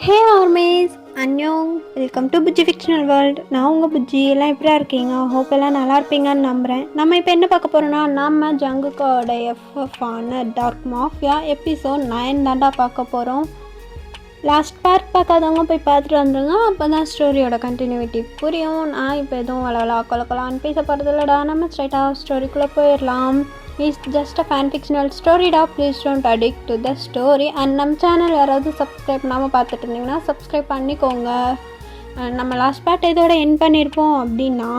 ஹே ARMYs அன்யோங், welcome to Bujji fictional world. நான் உங்கள் புஜ்ஜி. எல்லாம் எப்படியா இருக்கீங்க? ஹோப் எல்லாம் நல்லா இருப்பீங்கன்னு நம்புகிறேன். நம்ம இப்போ என்ன பார்க்க போகிறோன்னா, நம்ம ஜங்குக்கோட எஃப்எஃபான டார்க் மாஃபியா எபிசோட் 9 தாண்டா பார்க்க போகிறோம். லாஸ்ட் பார்ட் பார்க்காதவங்க போய் பார்த்துட்டு வந்துடுங்க. அப்போ தான் ஸ்டோரியோட கண்டினியூட்டி புரியும். நான் இப்போ எதுவும் வளவலா கொலக்கலான்னு பேச போகிறது இல்லைடா. நம்ம ஸ்ட்ரைட்டாக ஸ்டோரிக்குள்ளே போயிடலாம். It's just a fan fictional story da. Please don't addict to the story. And நம்ம சேனல் யாராவது சப்ஸ்கிரைப் பண்ணாமல் பார்த்துட்டு இருந்தீங்கன்னா சப்ஸ்கிரைப் பண்ணிக்கோங்க. நம்ம லாஸ்ட் பார்ட் இதோட என் பண்ணியிருப்போம் அப்படின்னா,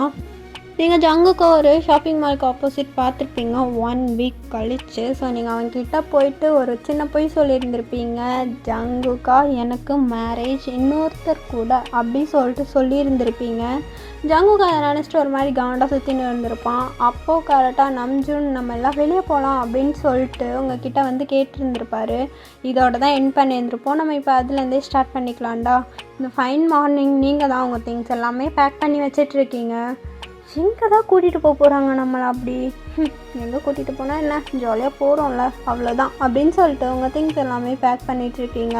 நீங்கள் ஜங்குக்கு ஒரு ஷாப்பிங் மாலுக்கு ஆப்போசிட் பார்த்துருப்பீங்க 1 வீக் கழிச்சு. ஸோ நீங்கள் அவன்கிட்ட போயிட்டு ஒரு சின்ன பொய் சொல்லியிருந்திருப்பீங்க. ஜங்குக்கா எனக்கு மேரேஜ் இன்னொருத்தர் கூட அப்படி சொல்லியிருந்திருப்பீங்க. ஜங்குக்கா அதை நினச்சிட்டு ஒரு மாதிரி காண்டாக சுற்றின்னு இருந்திருப்பான். அப்போது கரெக்டாக நம்ஜூன் நம்ம எல்லாம் வெளியே போகலாம் அப்படின்னு சொல்லிட்டு உங்ககிட்ட வந்து கேட்டிருந்துருப்பாரு. இதோட தான் என் பண்ணியிருந்திருப்போம். நம்ம இப்போ அதுலேருந்தே ஸ்டார்ட் பண்ணிக்கலாம்டா. இந்த ஃபைன் மார்னிங் நீங்கள் தான் உங்கள் திங்ஸ் எல்லாமே பேக் பண்ணி வச்சிட்ருக்கீங்க. எங்கே தான் கூட்டிகிட்டு போகிறாங்க நம்மளை? அப்படி எங்கே கூட்டிகிட்டு போனால் என்ன, ஜாலியாக போகிறோம்ல அவ்வளோதான் அப்படின்னு சொல்லிட்டு உங்கள் திங்ஸ் எல்லாமே பேக் பண்ணிகிட்ருக்கீங்க.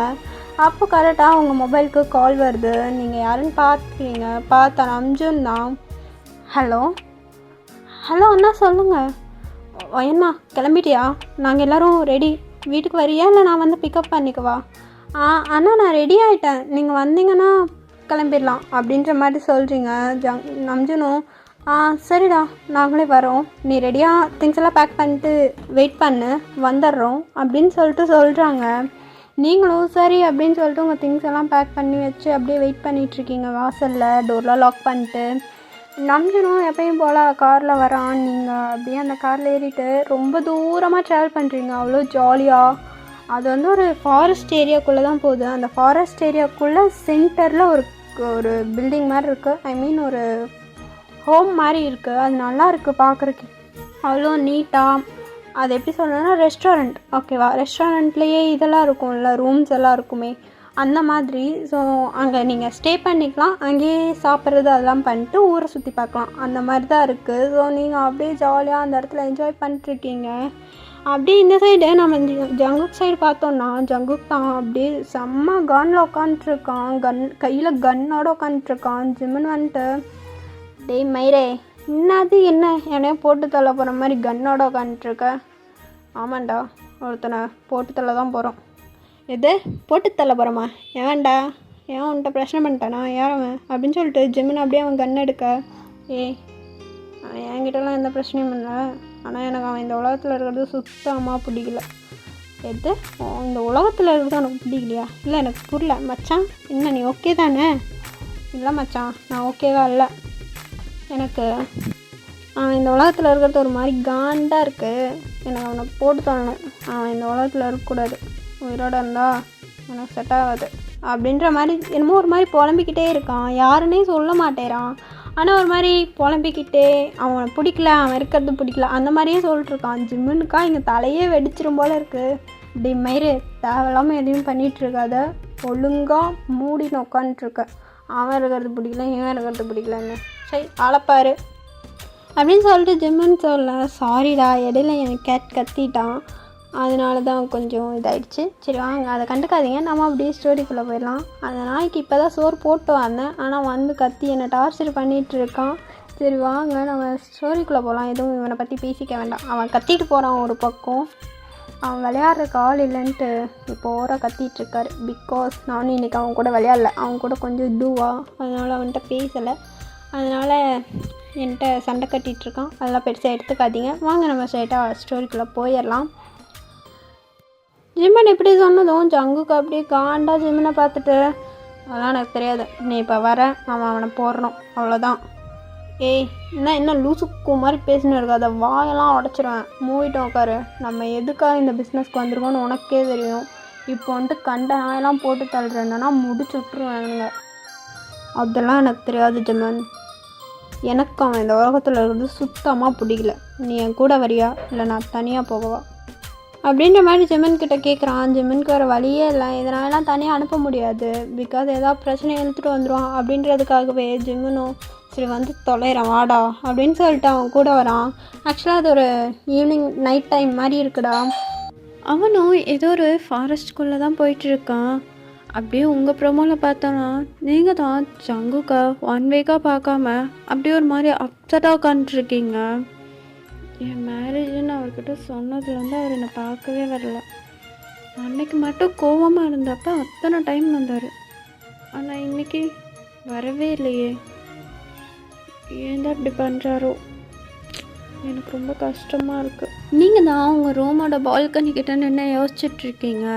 அப்போ கரெக்டாக உங்கள் மொபைலுக்கு கால் வருது. நீங்கள் யாருன்னு பார்க்குறீங்க. பார்த்தா நம்ஜூன் தான். ஹலோ அண்ணா சொல்லுங்கள். என்ன கிளம்பிட்டியா? நாங்கள் எல்லோரும் ரெடி. வீட்டுக்கு வரியா இல்லை நான் வந்து பிக்கப் பண்ணிக்கவா? அண்ணா நான் ரெடி ஆகிட்டேன், நீங்கள் வந்தீங்கன்னா கிளம்பிடலாம் அப்படின்ற மாதிரி சொல்கிறீங்க. நம்ஜூனும் சரிடா நாங்களே வரோம், நீ ரெடியாக திங்ஸ் எல்லாம் பேக் பண்ணிட்டு வெயிட் பண்ணு, வந்துடுறோம் அப்படின்னு சொல்கிறாங்க. நீங்களும் சரி அப்படின்னு சொல்லிட்டு உங்கள் திங்ஸ் எல்லாம் பேக் பண்ணி வச்சு அப்படியே வெயிட் பண்ணிகிட்ருக்கீங்க வாசலில். டோர்லாம் லாக் பண்ணிட்டு நம்ஜூனும் எப்பயும் போல் காரில் வரான். நீங்கள் அப்படியே அந்த காரில் ஏறிட்டு ரொம்ப தூரமாக ட்ராவல் பண்ணுறீங்க. அவ்வளோ ஜாலியாக. அது வந்து ஒரு ஃபாரஸ்ட் ஏரியாக்குள்ளே தான் போகுது. அந்த ஃபாரஸ்ட் ஏரியாக்குள்ளே சென்டரில் ஒரு பில்டிங் மாதிரி இருக்குது. ஐ மீன் ஒரு ஹோம் மாதிரி இருக்குது. அது நல்லா இருக்குது பார்க்குறக்கு, அவ்வளோ நீட்டாக. அது எப்படி சொல்லணும்னா ரெஸ்டாரண்ட், ஓகேவா? ரெஸ்டாரண்ட்லேயே இதெல்லாம் இருக்கும்ல, ரூம்ஸ் எல்லாம் இருக்குமே அந்த மாதிரி. ஸோ அங்கே நீங்கள் ஸ்டே பண்ணிக்கலாம், அங்கேயே சாப்பிட்றது அதெல்லாம் பண்ணிட்டு ஊரை சுற்றி பார்க்கலாம், அந்த மாதிரி தான் இருக்குது. ஸோ நீங்கள் அப்படியே ஜாலியாக அந்த இடத்துல என்ஜாய் பண்ணிட்டுருக்கீங்க. அப்படியே இந்த சைடு நம்ம ஜங்குக் சைடு பார்த்தோன்னா, ஜங்குக் தான் அப்படியே செம்ம கன்னில் உட்காந்துட்ருக்கான். கையில் கன்னோட உட்காந்துட்ருக்கான். ஜிம்முன்னு வந்துட்டு, டேய் மயிரே என்னது, என்னைய போட்டு தள்ள போகிற மாதிரி கன்னோட உட்காந்துட்ருக்க? ஆமாண்டா, ஒருத்தனை போட்டு தள்ள தான் போகிறோம். எது போட்டு தள்ள போகிறோமா? ஏன்டா, ஏன் உன்கிட்ட பிரச்சனை பண்ணிட்டானா? யாரவன் அப்படின்னு சொல்லிட்டு ஜிம்முன்னு அப்படியே அவன் கன் எடுக்க, என்கிட்டலாம் எந்த பிரச்சனையும் இல்லை. ஆனால் எனக்கு அவன் இந்த உலகத்தில் இருக்கிறது சுத்தமாக பிடிக்கல. எது இந்த உலகத்தில் இருக்கிறது உனக்கு பிடிக்கலையா? இல்லை எனக்கு புரியல மச்சான். என்ன நீ ஓகே தானே? இல்லை மச்சான் நான் ஓகேவா இல்லை. எனக்கு அவன் இந்த உலகத்தில் இருக்கிறது ஒரு மாதிரி காண்டாக இருக்குது. எனக்கு அவனை போட்டு தரணும். அவன் இந்த உலகத்தில் இருக்கக்கூடாது. உயிரோடு இருந்தால் எனக்கு செட் ஆகாது அப்படின்ற மாதிரி என்னமோ ஒரு மாதிரி புலம்பிக்கிட்டே இருக்கான். யாருன்னே சொல்ல மாட்டேறான். ஆனால் ஒரு மாதிரி புலம்பிக்கிட்டே அவனை பிடிக்கல, அவன் இருக்கிறது பிடிக்கல அந்த மாதிரியே சொல்லிட்டுருக்கான். ஜிம்முனுக்கா இங்கே தலையே வெடிச்சிரும் போல் இருக்குது. இப்படி மயிறு தேவையில்லாமல் எதையும் பண்ணிகிட்ருக்காத, ஒழுங்காக மூடின்னு உட்காந்துட்ருக்க. அவன் இருக்கிறது பிடிக்கல, இவன் இருக்கிறது பிடிக்கலன்னு சரி ஆளப்பாரு அப்படின்னு சொல்லிட்டு ஜிம்முன்னு சொல்ல, சாரிடா இடையில எனக்கு கத்திட்டான், அதனால தான் கொஞ்சம் இதாகிடுச்சு. சரி வாங்க அதை கண்டுக்காதீங்க, நம்ம அப்படியே ஸ்டோரிக்குள்ளே போயிடலாம். அந்த நாய்க்கு இப்போ தான் சோறு போட்டு வந்தேன், ஆனால் வந்து கத்தி என்னை டார்ச்சர் பண்ணிகிட்டு இருக்கான். சரி வாங்க நம்ம ஸ்டோரிக்குள்ளே போகலாம். எதுவும் இவனை பற்றி பேசிக்க வேண்டாம். அவன் கத்திட்டு போகிறான் ஒரு பக்கம். அவன் விளையாடுறக்கு ஆள் இல்லைன்ட்டு இப்போ ஓர கத்திகிட்ருக்காரு. பிகாஸ் நானும் இன்றைக்கி அவன் கூட விளையாடல, அவன் கூட கொஞ்சம் இதுவா, அதனால் அவன்கிட்ட பேசலை. அதனால் என்கிட்ட சண்டை கட்டிகிட்ருக்கான். அதெல்லாம் பெருசாக எடுத்துக்காதீங்க. வாங்க நம்ம ஸ்ட்ரைட்டாக ஸ்டோரிக்குள்ளே போயிடலாம். ஜிம்மன் எப்படி சொன்னதும் ஜங்குக்கு அப்படியே காண்டா ஜிம்மனை பார்த்துட்டு, அதெல்லாம் எனக்கு தெரியாது, நீ இப்போ வர நம்ம அவனை போடுறோம் அவ்வளோதான். என்ன லூசுக்கு மாதிரி பேசினு இருக்காத, வாயெல்லாம் உடச்சிருவேன், மூடிட்டு உட்காரு. நம்ம எதுக்காக இந்த பிஸ்னஸ்க்கு வந்திருக்கோன்னு உனக்கே தெரியும். இப்போ வந்துட்டு கண்ட நாயெல்லாம் போட்டு தள்ளுறேன்னா முடிச்சு விட்ருவேனுங்க. அதெல்லாம் எனக்கு தெரியாது ஜிம்மன். எனக்கு அவன் இந்த உலகத்தில் இருந்து சுத்தமாக பிடிக்கல. நீ என் கூட வரியா இல்லை நான் தனியாக போகவா அப்படின்ற மாதிரி ஜிம்மன் கிட்ட கேட்குறான். ஜிம்மனுக்கு வேறு வழியே இல்லை, இதனாலலாம் தனியாக அனுப்ப முடியாது. பிகாஸ் ஏதாவது பிரச்சனை இழுத்துட்டு வந்துடுவான் அப்படின்றதுக்காகவே ஜிம்மனும் சரி வந்து தொலைகிறேன் வாடா அப்படின்னு சொல்லிட்டு அவன் கூட வரான். ஆக்சுவலாக அது ஒரு ஈவினிங் நைட் டைம் மாதிரி இருக்குடா. அவனும் ஏதோ ஒரு ஃபாரஸ்ட்குள்ளே தான் போயிட்டுருக்கான். அப்படியே உங்கள் ப்ரோமோவில் பார்த்தோன்னா நீங்கள் தான் ஜங்குக்கை 1 வீக்காக பார்க்காம அப்படியே ஒரு மாதிரி அப்செட்டாக உட்காந்துட்ருக்கீங்க. என் மேரேஜுன்னு அவர்கிட்ட சொன்னதுலேருந்து அவர் என்னை பார்க்கவே வரல. அன்னைக்கு மட்டும் கோவமாக இருந்தப்போ அத்தனை டைம் வந்தார். ஆனால் இன்னைக்கு வரவே இல்லையே. ஏன் தான் இப்படி பண்ணுறாரோ, எனக்கு ரொம்ப கஷ்டமாக இருக்குது. நீங்கள் தான் உங்கள் ரூமோட பால்கனி கிட்ட நின்று யோசிச்சுட்ருக்கீங்க.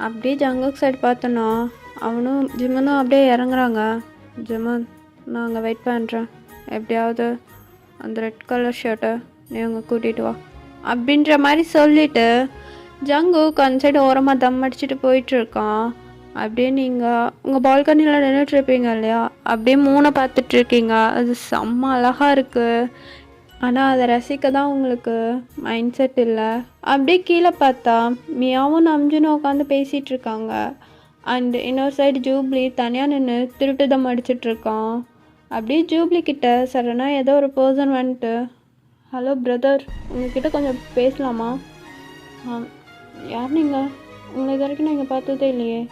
அப்படியே ஜங்குக் சைடு பார்த்தோன்னா அவனும் ஜிமனும் அப்படியே இறங்குறாங்க. ஜிமன், நான் அங்கே வெயிட் பண்ணுறேன், எப்படியாவது அந்த ரெட் கலர் ஷர்ட்டை நீ அங்கே கூட்டிகிட்டு வா அப்படின்ற மாதிரி சொல்லிவிட்டு ஜங்குக் அந்த சைடு ஓரமாக தம் அடிச்சுட்டு போயிட்டுருக்கான். அப்படியே நீங்கள் உங்கள் பால்கனியில் நின்றுட்டுருப்பீங்க இல்லையா, அப்படியே மூணை பார்த்துட்ருக்கீங்க. அது செம்ம அழகாக இருக்குது. ஆனால் அதை ரசிக்க தான் உங்களுக்கு மைண்ட் செட் இல்லை. அப்படியே கீழே பார்த்தா மியாவும் நம்ஜுனும் உட்காந்து பேசிகிட்டு இருக்காங்க. அண்ட் இன்னொரு சைடு ஜூப்ளி தனியாக நின்று திருட்டுதம் அடிச்சிட்ருக்கான். அப்படியே ஜூப்ளி கிட்ட சடனாக ஏதோ ஒரு பர்சன் வந்துட்டு, ஹலோ பிரதர், உங்ககிட்ட கொஞ்சம் பேசலாமா? யார் நீங்கள்? உங்களை இது வரைக்கும் நான் இங்கே பார்த்ததே இல்லையே.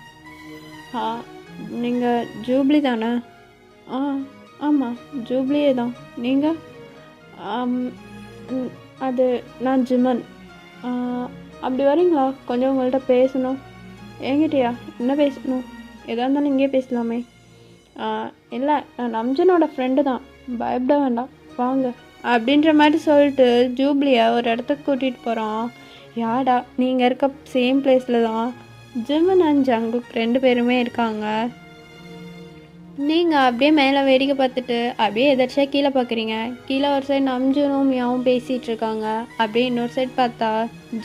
நீங்கள் ஜூப்ளி தானே? ஆமாம், ஜூப்ளியே தான். நீங்கள்? அது நான் ஜிமன். அப்படி வரீங்களா? கொஞ்சம் உங்கள்கிட்ட பேசணும். என்கிட்டயா? என்ன பேசணும்? எதாக இருந்தாலும் இங்கேயே பேசலாமே. இல்லை, நான் நம்ஜனோட ஃப்ரெண்டு தான், பயப்பட வேண்டாம், வாங்க அப்படின்ற மாதிரி சொல்லிட்டு ஜூப்ளியை ஒரு இடத்துக்கு கூட்டிகிட்டு போகிறான். யாடா, நீங்கள் இருக்க சேம் பிளேஸில் தான் ஜிமன் அண்ட் ஜங்குக் 2 பேருமே இருக்காங்க. நீங்கள் அப்படியே மேலே வேடிக்கை பார்த்துட்டு அப்படியே எதாச்சியாக கீழே பார்க்குறீங்க. கீழே ஒரு சைடு நம்ஜுனும் மியாவும் பேசிகிட்டு இருக்காங்க. அப்படியே இன்னொரு சைடு பார்த்தா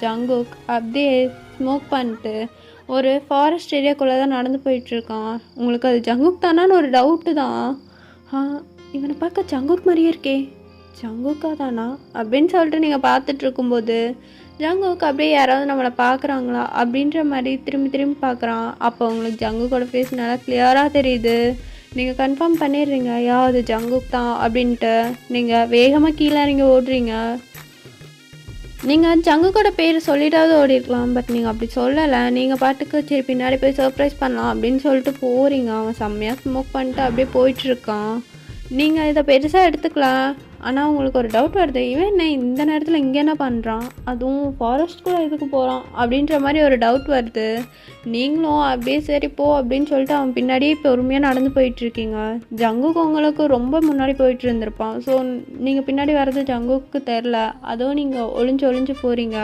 ஜங்குக் அப்படியே ஸ்மோக் பண்ணிட்டு ஒரு ஃபாரஸ்ட் ஏரியாக்குள்ளே தான் நடந்து போயிட்டுருக்கான். உங்களுக்கு அது ஜங்குக் தானான்னு ஒரு டவுட்டு தான். இவனை பார்க்க ஜங்குக் மாதிரியே இருக்கே, ஜங்குக்கா தானா அப்படின்னு சொல்லிட்டு நீங்கள் பார்த்துட்டு இருக்கும்போது ஜங்குக்கு அப்படியே யாராவது நம்மளை பார்க்குறாங்களா அப்படின்ற மாதிரி திரும்பி பார்க்குறான். அப்போ உங்களுக்கு ஜங்குக்கோட ஃபேஸ் நல்லா கிளியராக தெரியுது. நீங்கள் கன்ஃபார்ம் பண்ணிடுறீங்க அது ஜங்குக் தான் அப்படின்ட்டு. நீங்கள் வேகமாக கீழே இறங்கி ஓடுறீங்க. நீங்கள் ஜங்குக்கோட பேர் சொல்லிட்டாவது ஓடிருக்கலாம், பட் நீங்கள் அப்படி சொல்லலை. நீங்கள் பாட்டுக்கு சரி பின்னாடி போய் சர்ப்ரைஸ் பண்ணலாம் அப்படின்னு சொல்லிட்டு போகிறீங்க. அவன் செம்மையாக ஸ்மோக் பண்ணிட்டு அப்படியே போயிட்டுருக்கான். நீங்கள் இதை பெருசாக எடுத்துக்கலாம். ஆனால் உங்களுக்கு ஒரு டவுட் வருது, இவன் என்ன இந்த நேரத்தில் இங்கே என்ன பண்ணுறான், அதுவும் ஃபாரஸ்ட்குள்ளே இதுக்கு போகிறான் அப்படின்ற மாதிரி ஒரு டவுட் வருது. நீங்களும் அப்படியே சரி போ அப்படின்னு சொல்லிட்டு அவன் பின்னாடியே பொறுமையாக நடந்து போயிட்டுருக்கீங்க. ஜங்குக்கு உங்களுக்கு ரொம்ப முன்னாடி போயிட்டு இருந்திருப்பான். ஸோ நீங்கள் பின்னாடி வர்றது ஜங்குக்கு தெரில, அதுவும் நீங்கள் ஒளிஞ்சு போகிறீங்க.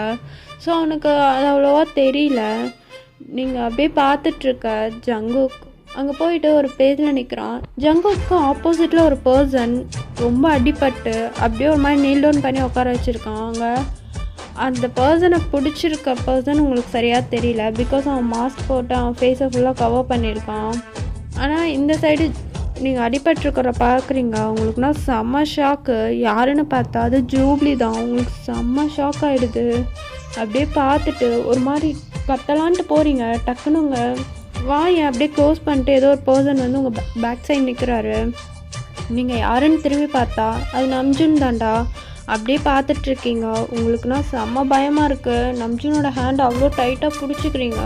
ஸோ அவனுக்கு அது அவ்வளோவா தெரியல. நீங்கள் அப்படியே பார்த்துட்ருக்க ஜங்குக் அங்கே போயிட்டு ஒரு பேஜில் நிற்கிறான். ஜங்குக்கு ஆப்போசிட்டில் ஒரு பர்சன் ரொம்ப அடிபட்டு அப்படியே ஒரு மாதிரி நீல் டவுன் பண்ணி உட்கார வச்சுருக்காங்க. அந்த பர்சனை பிடிச்சிருக்க பர்சன் உங்களுக்கு சரியாக தெரியல, பிகாஸ் அவன் மாஸ்க் போட்டு அவன் ஃபேஸை ஃபுல்லாக கவர் பண்ணியிருக்கான். ஆனால் இந்த சைடு நீங்கள் அடிபட்டுருக்கிற பார்க்குறீங்க. உங்களுக்குனா செம்ம ஷாக்கு. யாருன்னு பார்த்தா அது ஜூப்ளி தான். உங்களுக்கு செம்ம ஷாக் ஆகிடுது. அப்படியே பார்த்துட்டு ஒரு மாதிரி கத்தலான்ட்டு போகிறீங்க. டக்குனுங்க வாயை அப்படியே க்ளோஸ் பண்ணிட்டு ஏதோ ஒரு பர்சன் வந்து உங்கள் பேக் சைடு நிற்கிறாரு. நீங்கள் யாருன்னு திரும்பி பார்த்தா அது நம்ஜுன் தாண்டா. அப்படியே பார்த்துட்ருக்கீங்க. உங்களுக்குனா செம்ம பயமாக இருக்குது. நம்ஜுனோட ஹேண்ட் அவ்வளோ டைட்டாக பிடிச்சிக்கிறீங்க.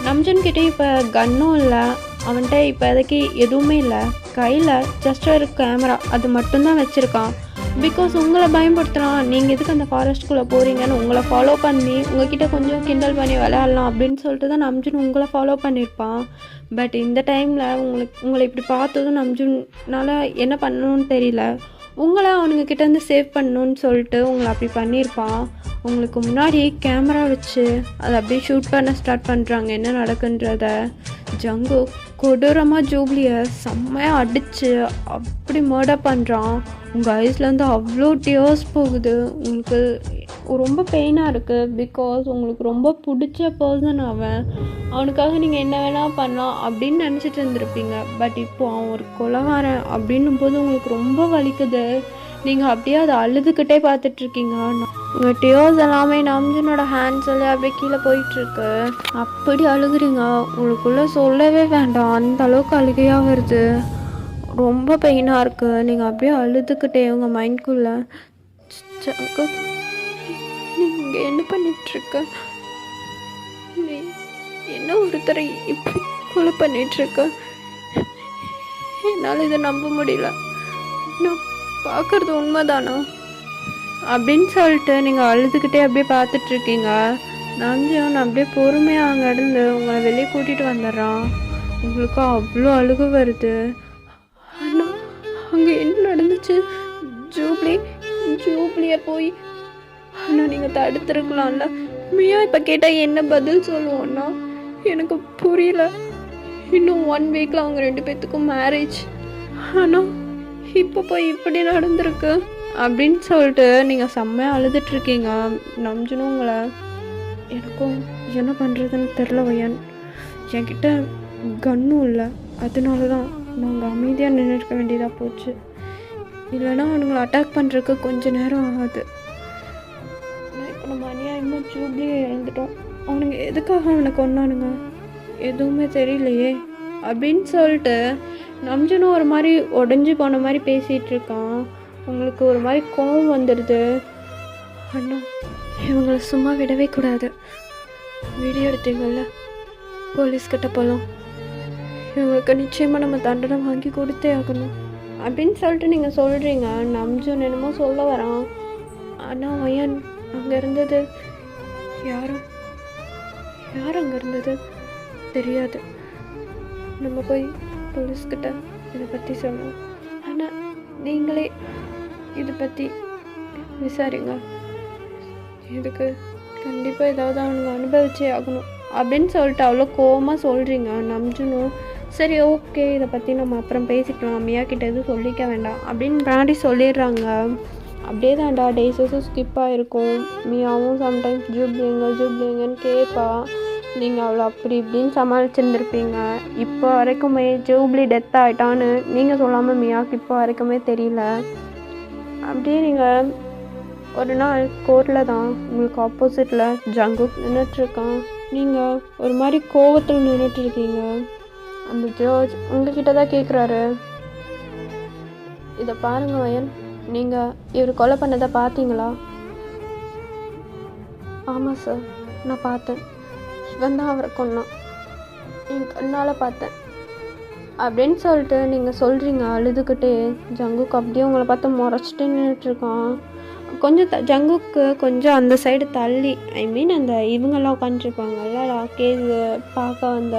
நம்ஜுன்கிட்டே இப்போ கன்னும் இல்லை, அவன்கிட்ட இப்போதைக்கு எதுவுமே இல்லை. கையில் ஜஸ்ட் ஒரு கேமரா அது மட்டும்தான் வச்சுருக்கான். பிகாஸ் உங்களை பயன்படுத்துகிறான். நீங்கள் எதுக்கு அந்த ஃபாரஸ்ட்குள்ளே போகிறீங்கன்னு உங்களை ஃபாலோ பண்ணி உங்ககிட்ட கொஞ்சம் கிண்டல் பண்ணி விளையாடலாம் அப்படின்னு சொல்லிட்டு தான் நம்ஜுன் உங்களை ஃபாலோ பண்ணியிருப்பான். பட் இந்த டைமில் உங்களை இப்படி பார்த்ததும் நம்ஜுனால் என்ன பண்ணணும்னு தெரியல. உங்களை அவனுங்க கிட்டேருந்து சேவ் பண்ணணுன்னு சொல்லிட்டு உங்களை அப்படி பண்ணியிருப்பான். உங்களுக்கு முன்னாடி கேமரா வச்சு அதை அப்படியே ஷூட் பண்ண ஸ்டார்ட் பண்ணுறாங்க என்ன நடக்குன்றத. ஜங்கு கொடூரமாக ஜூப்ளியை செம்மையாக அடித்து அப்படி மர்டர் பண்ணுறான். உங்கள் ஐஸ்லேருந்து அவ்வளோ டியர்ஸ் போகுது. உங்களுக்கு ரொம்ப பெயினாக இருக்குது. பிகாஸ் உங்களுக்கு ரொம்ப பிடிச்ச பர்சன் அவனுக்காக நீங்கள் என்ன வேணால் பண்ணலாம் அப்படின்னு நினச்சிட்டு இருந்திருப்பீங்க. பட் இப்போது அவன் ஒரு கொலைகாரன் அப்படின்னும் போது உங்களுக்கு ரொம்ப வலிக்குது. நீங்கள் அப்படியே அதை அழுதுகிட்டே பார்த்துட்ருக்கீங்க. உங்கள் டியோஸ் எல்லாமே நம்ஜனோட ஹேண்ட்ஸ் எல்லாம் அப்படியே கீழே போயிட்டுருக்கு. அப்படி அழுகுறீங்க. உங்களுக்குள்ளே சொல்லவே வேண்டாம், அந்த அளவுக்கு அழுகையாக வருது. ரொம்ப பெயினாக இருக்குது. நீங்கள் அப்படியே அழுதுகிட்டே உங்கள் மைண்ட்குள்ளே நீங்கள் என்ன பண்ணிகிட்ருக்க, நீ என்ன ஒருத்தரை இப்படி கொலை பண்ணிகிட்ருக்க. என்னால் இதை நம்ப முடியல. நான் பார்க்குறது உண்மைதானா அப்படின்னு சொல்லிட்டு நீங்கள் அழுதுகிட்டே அப்படியே பார்த்துட்ருக்கீங்க. நம்ஜியான் அப்படியே பொறுமையாக அங்கே இருந்து உங்களை வெளியே கூட்டிகிட்டு வந்துடுறான். உங்களுக்கு அவ்வளோ அழுகு வருது. ஆனால் அங்கே என்ன நடந்துச்சு? ஜூப்ளியை போய் ஆனால் நீங்கள் தடுத்துருக்கலாம்ல. மியா இப்போ கேட்டால் என்ன பதில் சொல்லுவோன்னா எனக்கு புரியல. இன்னும் 1 வீக்கில் அவங்க 2 பேர்த்துக்கும் மேரேஜ். ஆனால் இப்போ போய் இப்படி நடந்திருக்கு அப்படின்னு சொல்லிட்டு நீங்கள் செம்மையாக அழுதுட்ருக்கீங்க. நம்ஜனும் உங்களை எனக்கும் என்ன பண்ணுறதுன்னு தெரில வையன், என்கிட்ட கன்னும் இல்லை, அதனால தான் நாங்கள் அமைதியாக நின்றுருக்க வேண்டியதாக போச்சு. இல்லைன்னா அவனுங்களை அட்டாக் பண்ணுறதுக்கு கொஞ்சம் நேரம் ஆகாது. இப்போ நம்ம அநியாயமாக ஜூப்ளியை இறந்துட்டோம். அவனுங்க எதுக்காக அவனை கொண்டானுங்க எதுவுமே தெரியலையே அப்படின்னு சொல்லிட்டு நம்ஜனும் ஒரு மாதிரி உடஞ்சி போன மாதிரி பேசிகிட்டு இருக்கான். உங்களுக்கு ஒரு மாதிரி கோவம் வந்துடுது. அண்ணா இவங்களை சும்மா விடவே கூடாது. வீடியோ எடுத்தீங்கல்ல, போலீஸ்கிட்ட போகலாம். இவங்களுக்கு நிச்சயமாக நம்ம தண்டனை வாங்கி கொடுத்தே ஆகணும் அப்படின்னு சொல்லிட்டு நீங்கள் சொல்கிறீங்க. நம்ஜன் என்னமோ சொல்ல வரான். ஆனால் வயன் அங்கே இருந்தது யார் அங்கே இருந்தது தெரியாது. நம்ம போய் போலீஸ்கிட்ட இதை பற்றி சொல்லுவோம். ஆனால் நீங்களே இதை பற்றி விசாரிங்க. இதுக்கு கண்டிப்பாக ஏதாவது அவனுங்க அனுபவிச்சே ஆகணும் அப்படின்னு சொல்லிட்டு அவ்வளோ கோவமாக சொல்கிறீங்க. நம்ஜனும் சரி ஓகே இதை பற்றி நம்ம அப்புறம் பேசிக்கலாம், மியா கிட்ட எதுவும் சொல்லிக்க வேண்டாம் அப்படின்னு முன்னாடி சொல்லிடுறாங்க. அப்படியே தான்டா டேஸஸும் ஸ்கிப் ஆகிருக்கும். மியாவும் சம்டைம்ஸ் ஜூப்ளிங்கன்னு கேட்பா. நீங்கள் அவ்வளோ அப்படி இப்படின்னு சமாளிச்சுருந்துருப்பீங்க. இப்போ வரைக்குமே ஜூப்ளி டெத் ஆகிட்டான்னு நீங்கள் சொல்லாமல் மியாவுக்கு இப்போ வரைக்குமே தெரியல. அப்படியே நீங்கள் ஒரு நாள் கோர்ட்டில் தான் உங்களுக்கு ஆப்போசிட்டில் ஜங்குக் நின்றுட்டுருக்கான். நீங்கள் ஒரு மாதிரி கோவத்தில் நின்றுட்டுருக்கீங்க. அந்த ஜட்ஜ் உங்ககிட்ட தான் கேட்குறாரு, இதை பாருங்கள் வயன், நீங்கள் இவர் கொலை பண்ணதை பார்த்தீங்களா? ஆமாம் சார், நான் பார்த்தேன். இவன் தான் அவரை கொன்னான், என் கண்ணால் பார்த்தேன் அப்படின்னு சொல்லிட்டு நீங்கள் சொல்கிறீங்க அழுதுகிட்டே. ஜங்குக்கு அப்படியே உங்களை பார்த்து முறைச்சிட்டு நின்றுட்டுருக்கான். கொஞ்சம் ஜங்குக்கு கொஞ்சம் அந்த சைடு தள்ளி, அந்த இவங்கெல்லாம் உட்காந்துருப்பாங்கல்ல, கேஸ் பார்க்க வந்த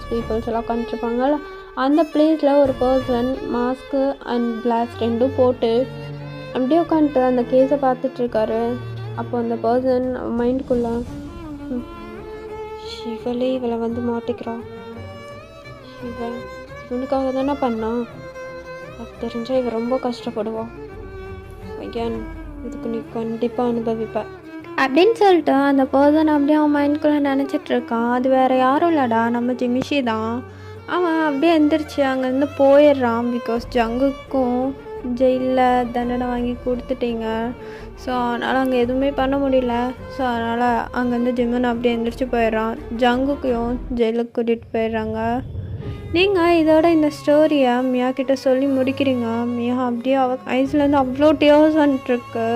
பீப்புள்ஸ் எல்லாம் உட்காந்துருப்பாங்கல்ல, அந்த பிளேஸில் ஒரு பர்சன் மாஸ்க்கு அண்ட் கிளாஸ் 2 போட்டு அப்படியே உட்காந்துட்டு அந்த கேஸை பார்த்துட்ருக்காரு. அப்போ அந்த பர்சன் மைண்டுக்குள்ளே இவளை வந்து மாட்டிக்கிறான், இவனுக்காக தானே பண்ணான், அது தெரிஞ்சால் இவன் ரொம்ப கஷ்டப்படுவான், ஐயான் இதுக்கு நீ கண்டிப்பாக அனுபவிப்ப அப்படின்னு சொல்லிட்டு அந்த பர்சன் அப்படியே அவன் மைண்ட்குள்ளே நினச்சிட்ருக்கான். அது வேறு யாரும் இல்லைடா, நம்ம ஜிமிஷி தான். அவன் அப்படியே எந்திரிச்சு அங்கேருந்து போயிடுறான். பிகாஸ் ஜங்குக்கும் ஜெயிலில் தண்டனை வாங்கி கொடுத்துட்டீங்க. ஸோ அதனால் அங்கே எதுவுமே பண்ண முடியல. ஸோ அதனால் அங்கேருந்து ஜிம்மன் அப்படியே எந்திரிச்சு போயிடுறான். ஜங்குக்கையும் ஜெயிலுக்கு கூட்டிகிட்டு போயிடுறாங்க. நீங்கள் இதோட இந்த ஸ்டோரியை மியா கிட்ட சொல்லி முடிக்கிறீங்க. மியா அப்படியே அவள் ஐஸ்லேருந்து அவ்வளோ டியர்ஸ் வந்துட்டுருக்கு.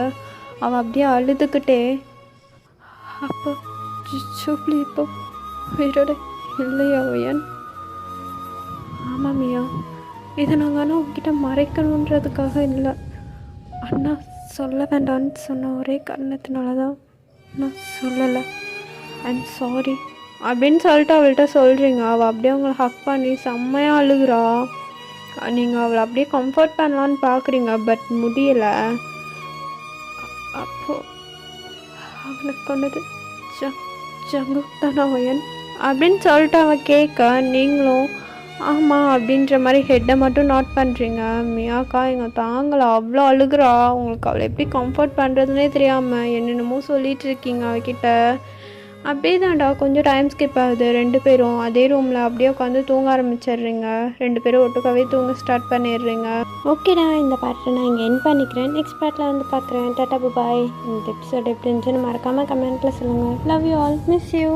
அவள் அப்படியே அழுதுகிட்டே, அப்போ ஜூப்ளி இப்போ உயிரோட இல்லையா வயன்? ஆமாம் மியா, இதை நாங்கள் ஆனால் உங்ககிட்ட மறைக்கணுன்றதுக்காக இல்லை, அண்ணா சொல்ல வேண்டான்னு சொன்ன ஒரே காரணத்தினால தான் நான் சொல்லலை. ஐம் சாரி அப்படின்னு சொல்லிட்டு அவள்கிட்ட சொல்கிறீங்க. அவள் அப்படியே அவங்கள ஹக் பண்ணி செம்மையாக அழுகுறா. நீங்கள் அவளை அப்படியே கம்ஃபர்ட் பண்ணலான்னு பார்க்குறீங்க, பட் முடியலை. அப்போது அவனுக்கு கொண்டது ஜங்குக் தானா வயன் அப்படின்னு சொல்லிட்டு அவன் கேட்க, நீங்களும் ஆமாம் அப்படின்ற மாதிரி ஹெட்டை மட்டும் நோட் பண்ணுறீங்க. மியாக்கா எங்கள் தாங்களை அவ்வளோ அழுகுறா. உங்களுக்கு அவளை எப்படி கம்ஃபர்ட் பண்ணுறதுனே தெரியாமல் என்னென்னமோ சொல்லிகிட்டு இருக்கீங்க அவகிட்ட. அப்படியே தான்டா கொஞ்சம் டைம் ஸ்கிப் ஆகுது. 2 பேரும் அதே ரூமில் அப்படியே உட்காந்து தூங்க ஆரம்பிச்சிடுறீங்க. 2 பேரும் ஒட்டுக்காவே தூங்க ஸ்டார்ட் பண்ணிடுறீங்க. ஓகேடா, இந்த பாட்டை நான் இங்கே என் பண்ணிக்கிறேன். நெக்ஸ்ட் பாட்டில் வந்து பார்க்குறேன். டாட்டா பாய். இந்த எபிசோட் எப்படி இருந்துச்சுன்னு மறக்காமல் கமெண்ட்டில் சொல்லுங்கள். Love you all, miss you.